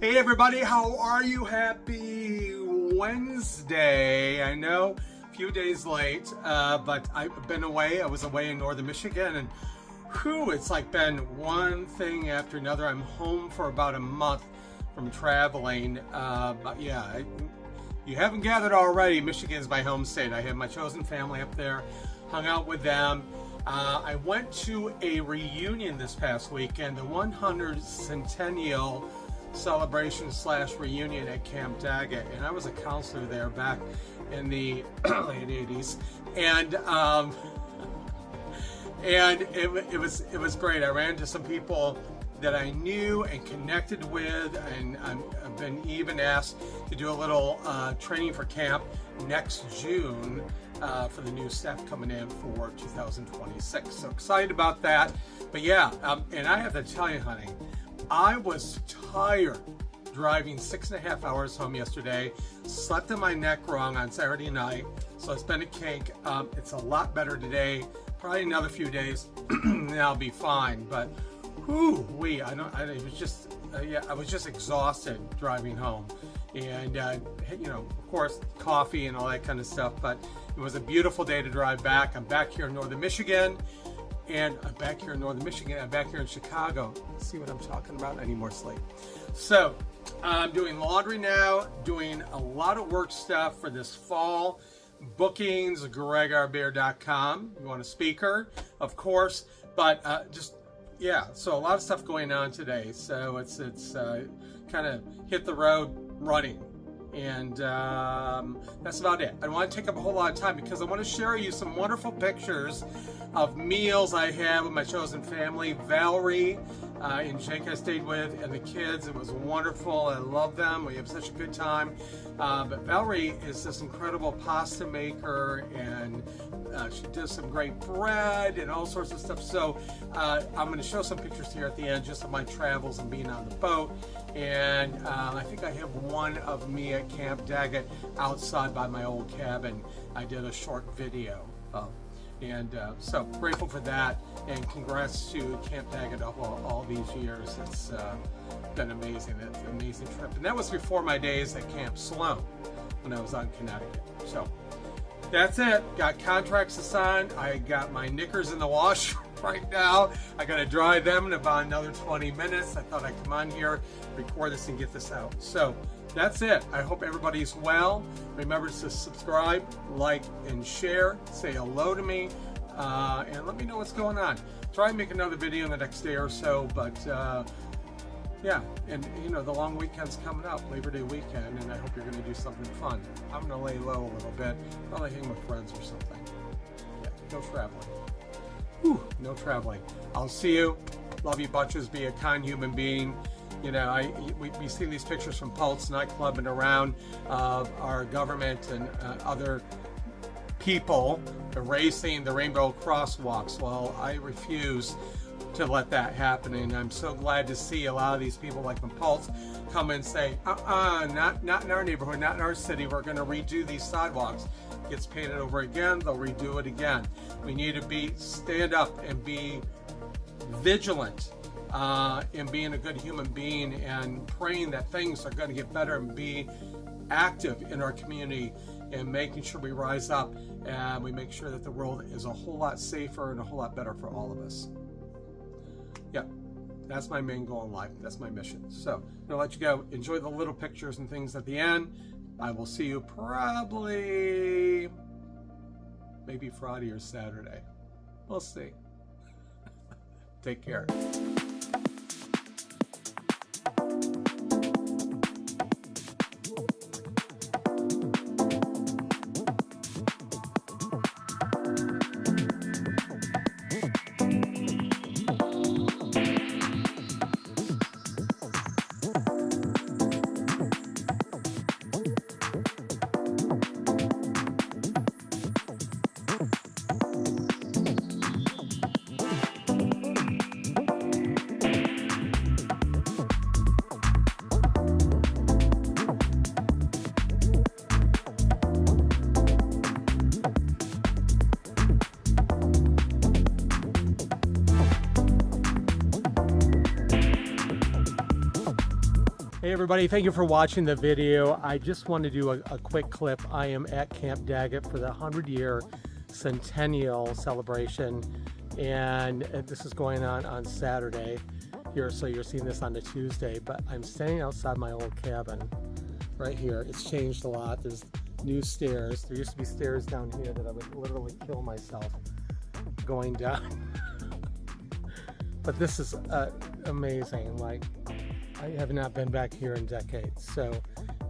Hey everybody, how are you? Happy Wednesday. I know a few days late, but I've been away. I was away in northern Michigan, and it's like been one thing after another. I'm home for about a month from traveling. But yeah, you haven't gathered already. Michigan is my home state. I have my chosen family up there, hung out with them. I went to a reunion this past weekend, the 100th centennial celebration / reunion at Camp Daggett, and I was a counselor there back in the late 80s, and it was great. I ran into some people that I knew and connected with, and I've been even asked to do a little training for camp next June for the new staff coming in for 2026. So excited about that. But yeah, and I have to tell you, honey, I was tired driving 6.5 hours home yesterday, slept in my neck wrong on Saturday night, so it's been a cake. It's a lot better today. Probably another few days and I'll be fine. But I was just exhausted driving home, and of course, coffee and all that kind of stuff. But it was a beautiful day to drive back. I'm back here in northern Michigan. And I'm back here in northern Michigan. I'm back here in Chicago. See what I'm talking about? I need more sleep. So I'm doing laundry now, doing a lot of work stuff for this fall. Bookings, gregrbeer.com. You want a speaker, of course. But so a lot of stuff going on today. So it's kind of hit the road running. And that's about it. I don't want to take up a whole lot of time because I want to share you some wonderful pictures of meals I had with my chosen family. Valerie and Jake I stayed with, and the kids. It was wonderful. I love them. We have such a good time. But Valerie is this incredible pasta maker, and she does some great bread and all sorts of stuff. So I'm going to show some pictures here at the end just of my travels and being on the boat. And I think I have one of me at Camp Daggett outside by my old cabin. I did a short video of. And so grateful for that, and congrats to Camp Daggett of all these years. It's been amazing. It's an amazing trip. And that was before my days at Camp Sloan when I was out in Connecticut. So that's it. Got contracts to sign. I got my knickers in the wash right now. I got to dry them in about another 20 minutes. I thought I'd come on here, record this, and get this out. So that's it. I hope everybody's well. Remember to subscribe, like, and share. Say hello to me, and let me know what's going on. Try and make another video in the next day or so, but yeah, and the long weekend's coming up, Labor Day weekend, and I hope you're going to do something fun. I'm going to lay low a little bit, probably hang with friends or something. Yeah, no traveling. No traveling. I'll see you. Love you bunches. Be a kind human being. We see these pictures from Pulse nightclub and around our government and other people erasing the rainbow crosswalks. Well, I refuse to let that happen, and I'm so glad to see a lot of these people like from Pulse come and say, not in our neighborhood, not in our city. We're going to redo these sidewalks. Gets painted over again, they'll redo it again. We need to stand up and be vigilant in being a good human being and praying that things are going to get better, and be active in our community and making sure we rise up and we make sure that the world is a whole lot safer and a whole lot better for all of us. Yeah, that's my main goal in life. That's my mission. So I'm going to let you go. Enjoy the little pictures and things at the end. I will see you probably maybe Friday or Saturday. We'll see. Take care. Hey everybody, thank you for watching the video. I just want to do a quick clip. I am at Camp Daggett for the 100-year centennial celebration, and this is going on Saturday here, so you're seeing this on the Tuesday, but I'm standing outside my old cabin right here. It's changed a lot. There's new stairs. There used to be stairs down here that I would literally kill myself going down. But this is amazing. Like, I have not been back here in decades, so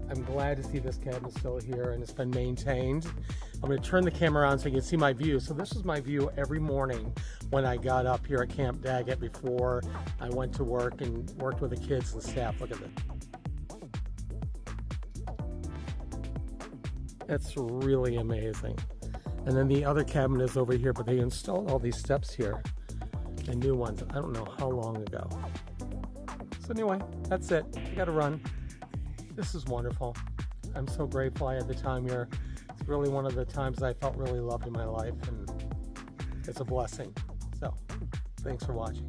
I'm glad to see this cabin still here and it's been maintained. I'm going to turn the camera on so you can see my view. So this is my view every morning when I got up here at Camp Daggett before I went to work and worked with the kids and staff. Look at this. That's really amazing. And then the other cabin is over here, but they installed all these steps here and new ones. I don't know how long ago. So anyway, that's it. I gotta run. This is wonderful. I'm so grateful I had the time here. It's really one of the times I felt really loved in my life, and it's a blessing. So, thanks for watching.